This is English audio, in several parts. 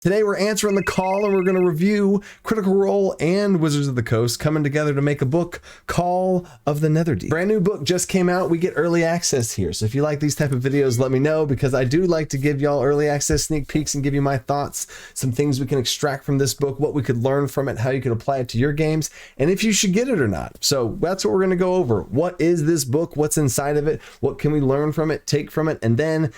Today we're answering the call and we're going to review Critical Role and Wizards of the Coast coming together to make a book, Call of the Netherdeep. Brand new book just came out. We get early access here. So if you like these type of videos, let me know, because I do like to give y'all early access sneak peeks and give you my thoughts, some things we can extract from this book, what we could learn from it, how you can apply it to your games, and if you should get it or not. So that's what we're going to go over. What is this book? What's inside of it? What can we learn from it, take from it? And then,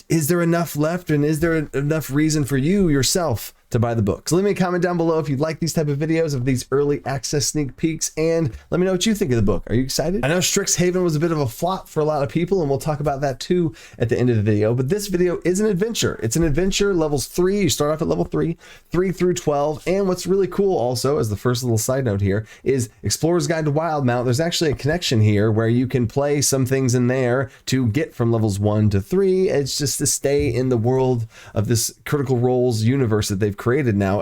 is there enough left, and is there enough reason for you yourself to buy the book? So leave me a comment down below if you'd like these type of videos of these early access sneak peeks, and let me know what you think of the book. Are you excited? I know Strixhaven was a bit of a flop for a lot of people, and we'll talk about that too at the end of the video, but this video is an adventure. It's an adventure, levels 3. You start off at level 3 through 12, and what's really cool also, as the first little side note here, is Explorer's Guide to Wildmount. There's actually a connection here where you can play some things in there to get from levels 1 to 3. It's just to stay in the world of this Critical Roles universe that they've created now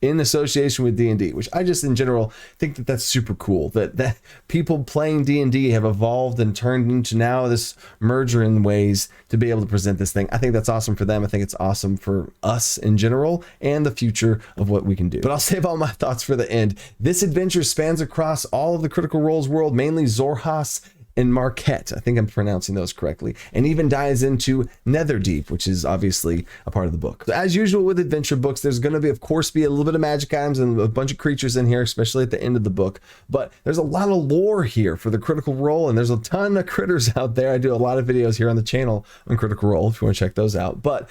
in association with D&D, which I just in general think that that's super cool, that people playing D&D have evolved and turned into now this merger in ways to be able to present this thing. I think that's awesome for them. I think it's awesome for us in general and the future of what we can do. But I'll save all my thoughts for the end. This adventure spans across all of the Critical Roles world, mainly Xorhas and Maquet, I think I'm pronouncing those correctly, and even dives into Netherdeep, which is obviously a part of the book. So as usual with adventure books, there's going to be, of course, be a little bit of magic items and a bunch of creatures in here, especially at the end of the book, but there's a lot of lore here for the Critical Role, and there's a ton of critters out there. I do a lot of videos here on the channel on Critical Role if you want to check those out, but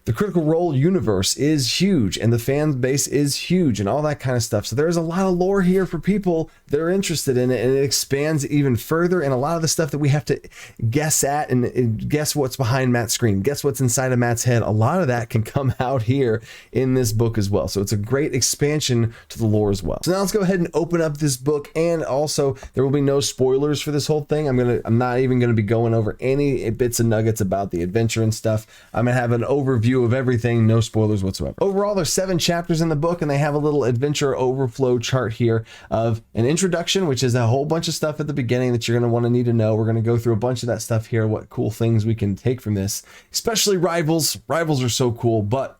the Critical Role universe is huge, and the fan base is huge, and all that kind of stuff. So there's a lot of lore here for people that are interested in it, and it expands even further. And a lot of the stuff that we have to guess at and guess what's behind Matt's screen, guess what's inside of Matt's head, a lot of that can come out here in this book as well. So it's a great expansion to the lore as well. So now let's go ahead and open up this book, and also there will be no spoilers for this whole thing. I'm not even going to be going over any bits and nuggets about the adventure and stuff. I'm going to have an overview of everything, no spoilers whatsoever. Overall, there's 7 chapters in the book, and they have a little adventure overflow chart here of an introduction, which is a whole bunch of stuff at the beginning that you're going to want to need to know. We're going to go through a bunch of that stuff here, what cool things we can take from this, especially rivals. Rivals are so cool, but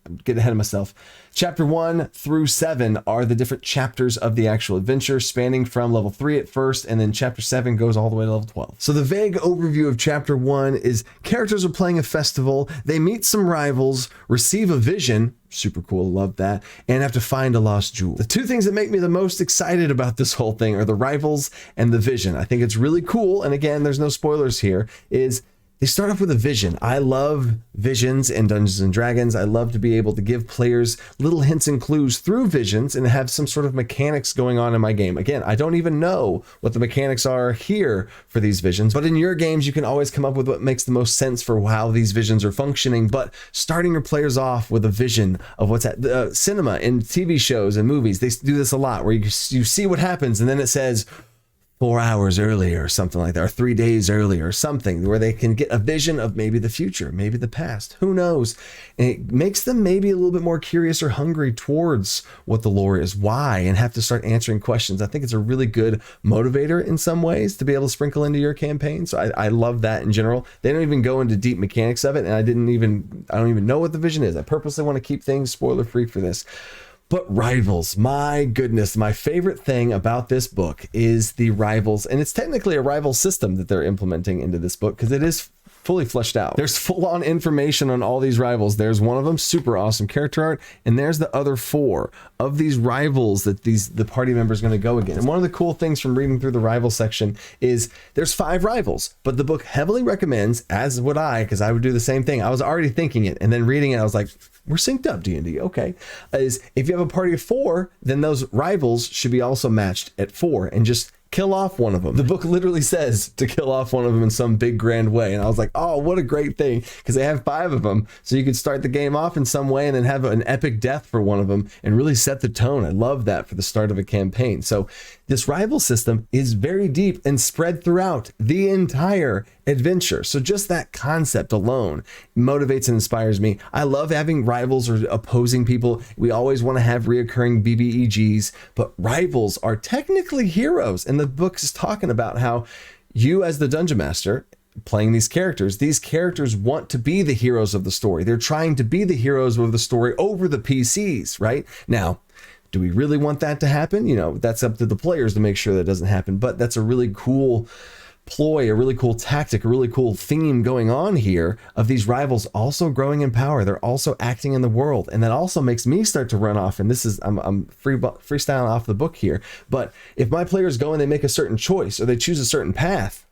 I'm getting ahead of myself. Chapter 1 through 7 are the different chapters of the actual adventure, spanning from level 3 at first, and then chapter 7 goes all the way to level 12. So the vague overview of chapter 1 is characters are playing a festival, they meet some rivals, receive a vision, super cool, love that, and have to find a lost jewel. The 2 things that make me the most excited about this whole thing are the rivals and the vision. I think it's really cool, and again, there's no spoilers here, is they start off with a vision. I love visions in Dungeons and Dragons. I love to be able to give players little hints and clues through visions and have some sort of mechanics going on in my game. Again, I don't even know what the mechanics are here for these visions, but in your games, you can always come up with what makes the most sense for how these visions are functioning. But starting your players off with a vision of what's at cinema and TV shows and movies, they do this a lot where you see what happens and then it says 4 hours earlier or something like that, or 3 days earlier or something, where they can get a vision of maybe the future, maybe the past, who knows? And it makes them maybe a little bit more curious or hungry towards what the lore is, why, and have to start answering questions. I think it's a really good motivator in some ways to be able to sprinkle into your campaign. So I love that in general. They don't even go into deep mechanics of it, and I don't even know what the vision is. I purposely want to keep things spoiler free for this. But rivals, my goodness, my favorite thing about this book is the rivals, and it's technically a rival system that they're implementing into this book because it is fully fleshed out. There's full-on information on all these rivals. There's one of them, super awesome character art, and there's the other 4 of these rivals that the party member is going to go against. And one of the cool things from reading through the rival section is there's 5 rivals, but the book heavily recommends, as would I, because I would do the same thing. I was already thinking it, and then reading it, I was like, we're synced up, D&D, okay. Is if you have a party of 4, then those rivals should be also matched at 4, and just kill off one of them. The book literally says to kill off one of them in some big grand way. And I was like, oh, what a great thing, because they have 5 of them. So you could start the game off in some way and then have an epic death for one of them and really set the tone. I love that for the start of a campaign. So this rival system is very deep and spread throughout the entire adventure. So just that concept alone motivates and inspires me. I love having rivals or opposing people. We always want to have reoccurring BBEGs, but rivals are technically heroes. And the book is talking about how you as the dungeon master playing these characters want to be the heroes of the story. They're trying to be the heroes of the story over the PCs, right? Now, do we really want that to happen? You know, that's up to the players to make sure that doesn't happen, but that's a really cool ploy, a really cool tactic, a really cool theme going on here of these rivals also growing in power. They're also acting in the world. And that also makes me start to run off. And this is, I'm freestyling off the book here. But if my players go and they make a certain choice or they choose a certain path,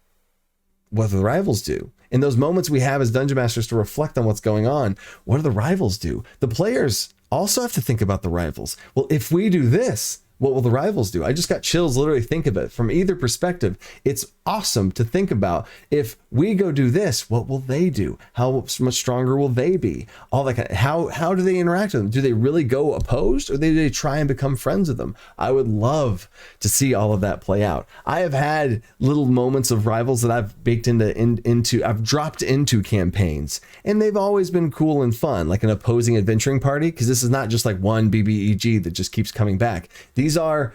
what do the rivals do? In those moments we have as dungeon masters to reflect on what's going on, what do the rivals do? The players also have to think about the rivals. Well, if we do this, what will the rivals do? I just got chills literally think of it from either perspective. It's awesome to think about. If we go do this, what will they do? How much stronger will they be? All that kind of, how do they interact with them? Do they really go opposed, or do they try and become friends with them? I would love to see all of that play out. I have had little moments of rivals that I've baked into I've dropped into campaigns, and they've always been cool and fun, like an opposing adventuring party, because this is not just like one BBEG that just keeps coming back. These are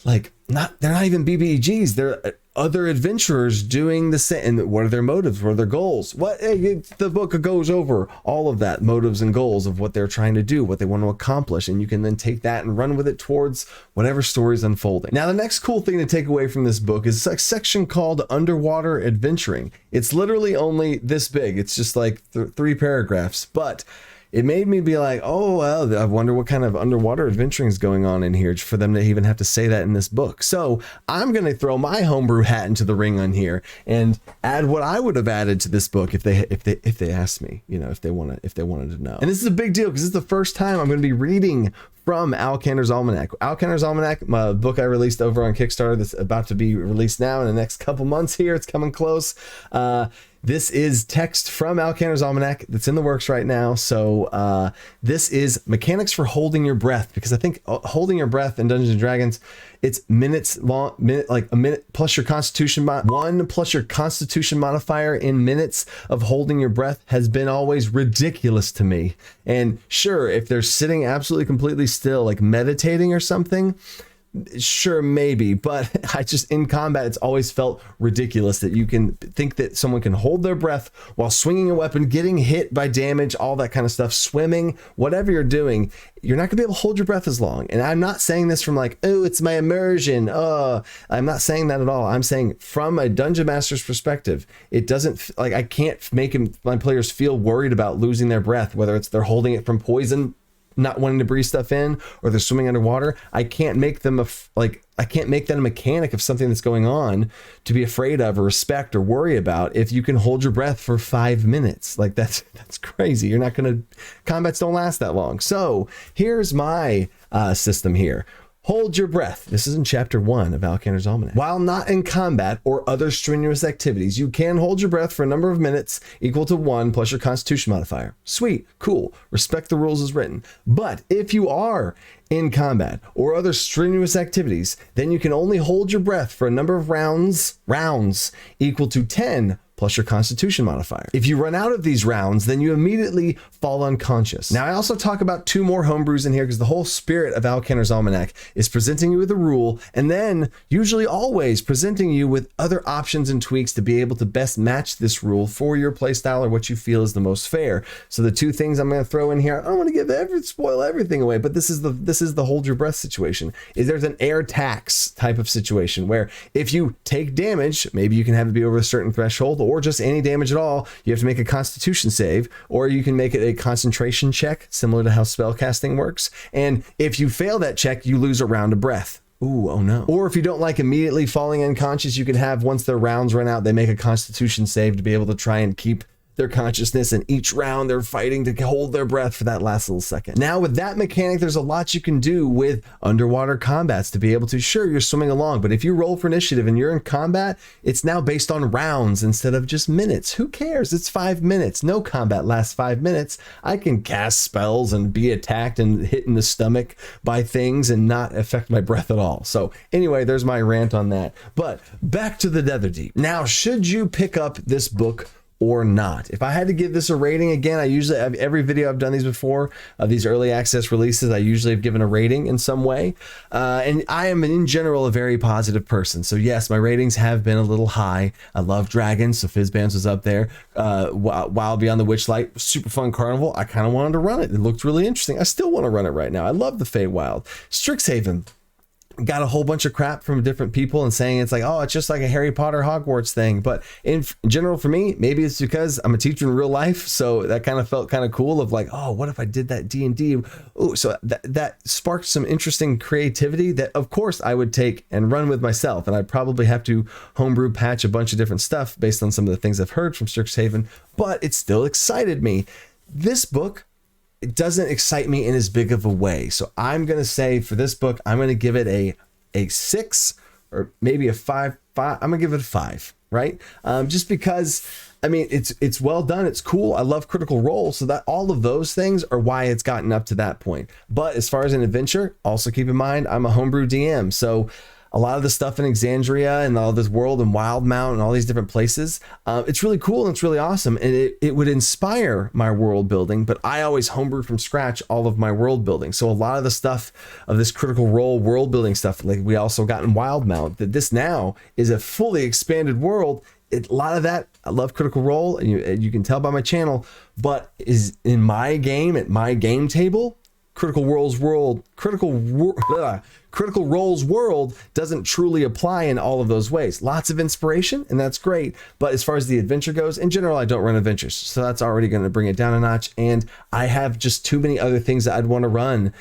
like they're not even BBEGs. They're other adventurers doing the same. And what are their motives? What are their goals? The book goes over all of that, motives and goals of what they're trying to do, what they want to accomplish. And you can then take that and run with it towards whatever story is unfolding. Now, the next cool thing to take away from this book is a section called Underwater Adventuring. It's literally only this big. It's just like 3 paragraphs, but it made me be like, oh, well, I wonder what kind of underwater adventuring is going on in here for them to even have to say that in this book. So I'm going to throw my homebrew hat into the ring on here and add what I would have added to this book if they asked me, you know, if they wanted to know. And this is a big deal because this is the first time I'm going to be reading from Al Kantor's Almanac. Al Kantor's Almanac, my book I released over on Kickstarter that's about to be released now in the next couple months here. It's coming close. This is text from Al Kantor's Almanac that's in the works right now. So this is mechanics for holding your breath, because I think holding your breath in Dungeons & Dragons, it's minutes long, like a minute plus your constitution, 1 plus your constitution modifier in minutes of holding your breath has been always ridiculous to me. And sure, if they're sitting absolutely completely still, like meditating or something, sure, maybe, but I just, in combat, it's always felt ridiculous that you can think that someone can hold their breath while swinging a weapon, getting hit by damage, all that kind of stuff, swimming, whatever you're doing. You're not gonna be able to hold your breath as long. And I'm not saying this from like, oh, it's my immersion. I'm not saying that at all. I'm saying from a dungeon master's perspective, it doesn't, like, I can't make my players feel worried about losing their breath, whether it's they're holding it from poison, not wanting to breathe stuff in, or they're swimming underwater. I can't make them I can't make that a mechanic of something that's going on to be afraid of or respect or worry about if you can hold your breath for 5 minutes. Like that's crazy. You're not gonna, combats don't last that long. So here's my system here. Hold your breath. This is in chapter 1 of Al Kantor's Almanac. While not in combat or other strenuous activities, you can hold your breath for a number of minutes equal to 1 plus your constitution modifier. Sweet, cool. Respect the rules as written. But if you are in combat or other strenuous activities, then you can only hold your breath for a number of rounds equal to 10 plus your constitution modifier. If you run out of these rounds, then you immediately fall unconscious. Now, I also talk about 2 more homebrews in here because the whole spirit of Al Kantor's Almanac is presenting you with a rule and then usually always presenting you with other options and tweaks to be able to best match this rule for your playstyle or what you feel is the most fair. So the 2 things I'm going to throw in here, I don't want to spoil everything away, but this is the hold your breath situation. There's an air tax type of situation where if you take damage, maybe you can have it be over a certain threshold, or just any damage at all, you have to make a constitution save, or you can make it a concentration check, similar to how spellcasting works. And if you fail that check, you lose a round of breath. Ooh, oh no. Or if you don't like immediately falling unconscious, you can have, once their rounds run out, they make a constitution save to be able to try and keep their consciousness, and each round they're fighting to hold their breath for that last little second. Now, with that mechanic, there's a lot you can do with underwater combats to be able to, sure, you're swimming along, but if you roll for initiative and you're in combat, it's now based on rounds instead of just minutes. Who cares? It's 5 minutes. No combat lasts 5 minutes. I can cast spells and be attacked and hit in the stomach by things and not affect my breath at all. So anyway, there's my rant on that. But back to the Netherdeep. Now, should you pick up this book or not. If I had to give this a rating, again, every video I've done these before of these early access releases, I usually have given a rating in some way. And I am in general a very positive person. So yes, my ratings have been a little high. I love dragons, so Fizzbands was up there. Wild Beyond the Witchlight, super fun carnival. I kind of wanted to run it. It looked really interesting. I still want to run it right now. I love the Feywild. Strixhaven got a whole bunch of crap from different people and saying it's like, oh, it's just like a Harry Potter Hogwarts thing. But in general, for me, maybe it's because I'm a teacher in real life, so that kind of felt kind of cool of like, oh, what if I did that D&D? Oh, so that sparked some interesting creativity that of course I would take and run with myself, and I'd probably have to homebrew patch a bunch of different stuff based on some of the things I've heard from Strixhaven, but it still excited me. This book, it doesn't excite me in as big of a way. So I'm going to say for this book, I'm going to give it a 6 or maybe a 5. I'm going to give it a 5, right? Just because, I mean, it's well done. It's cool. I love Critical Role. So that all of those things are why it's gotten up to that point. But as far as an adventure, also keep in mind, I'm a homebrew DM. So a lot of the stuff in Exandria and all this world and Wildmount and all these different places, it's really cool and it's really awesome. And it would inspire my world building, but I always homebrew from scratch all of my world building. So a lot of the stuff of this Critical Role world building stuff, like we also got in Wildmount, that this now is a fully expanded world. A lot of that, I love Critical Role, and you can tell by my channel, but is in my game, at my game table, Critical Role's world doesn't truly apply in all of those ways. Lots of inspiration, and that's great. But as far as the adventure goes, in general, I don't run adventures. So that's already going to bring it down a notch. And I have just too many other things that I'd want to run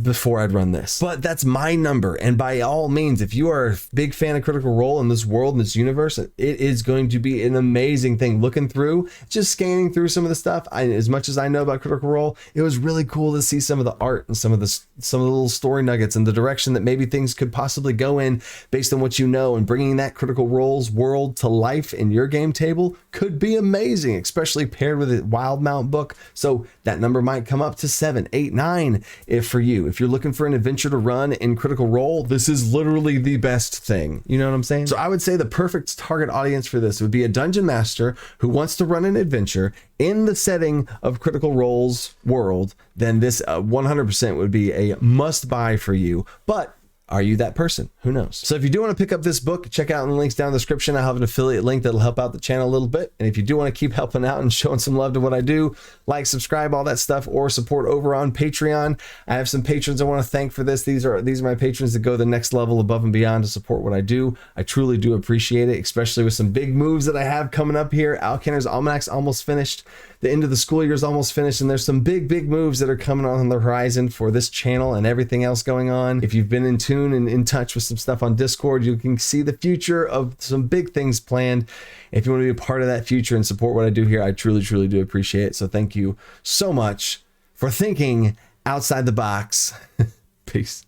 before I'd run this. But that's my number. And by all means, if you are a big fan of Critical Role in this world, in this universe, it is going to be an amazing thing. Looking through, just scanning through some of the stuff, as much as I know about Critical Role, it was really cool to see some of the art and some of the little story nuggets and the direction that maybe things could possibly go in based on what you know, and bringing that Critical Role's world to life in your game table could be amazing, especially paired with a Wildmount book. So that number might come up to 7, 8, 9 if for you. If you're looking for an adventure to run in Critical Role, this is literally the best thing. You know what I'm saying? So I would say the perfect target audience for this would be a dungeon master who wants to run an adventure in the setting of Critical Role's world. Then this 100% would be a must buy for you. But are you that person? Who knows? So if you do want to pick up this book, check out the links down in the description. I have an affiliate link that'll help out the channel a little bit. And if you do want to keep helping out and showing some love to what I do, like, subscribe, all that stuff, or support over on Patreon. I have some patrons I want to thank for this. These are my patrons that go the next level above and beyond to support what I do. I truly do appreciate it, especially with some big moves that I have coming up here. Alcanar's Almanac's almost finished. The end of the school year is almost finished, and there's some big moves that are coming on the horizon for this channel and everything else going on. If you've been in tune and in touch with some stuff on Discord, you can see the future of some big things planned. If you want to be a part of that future and support what I do here, I truly do appreciate it. So thank you so much for thinking outside the box. Peace.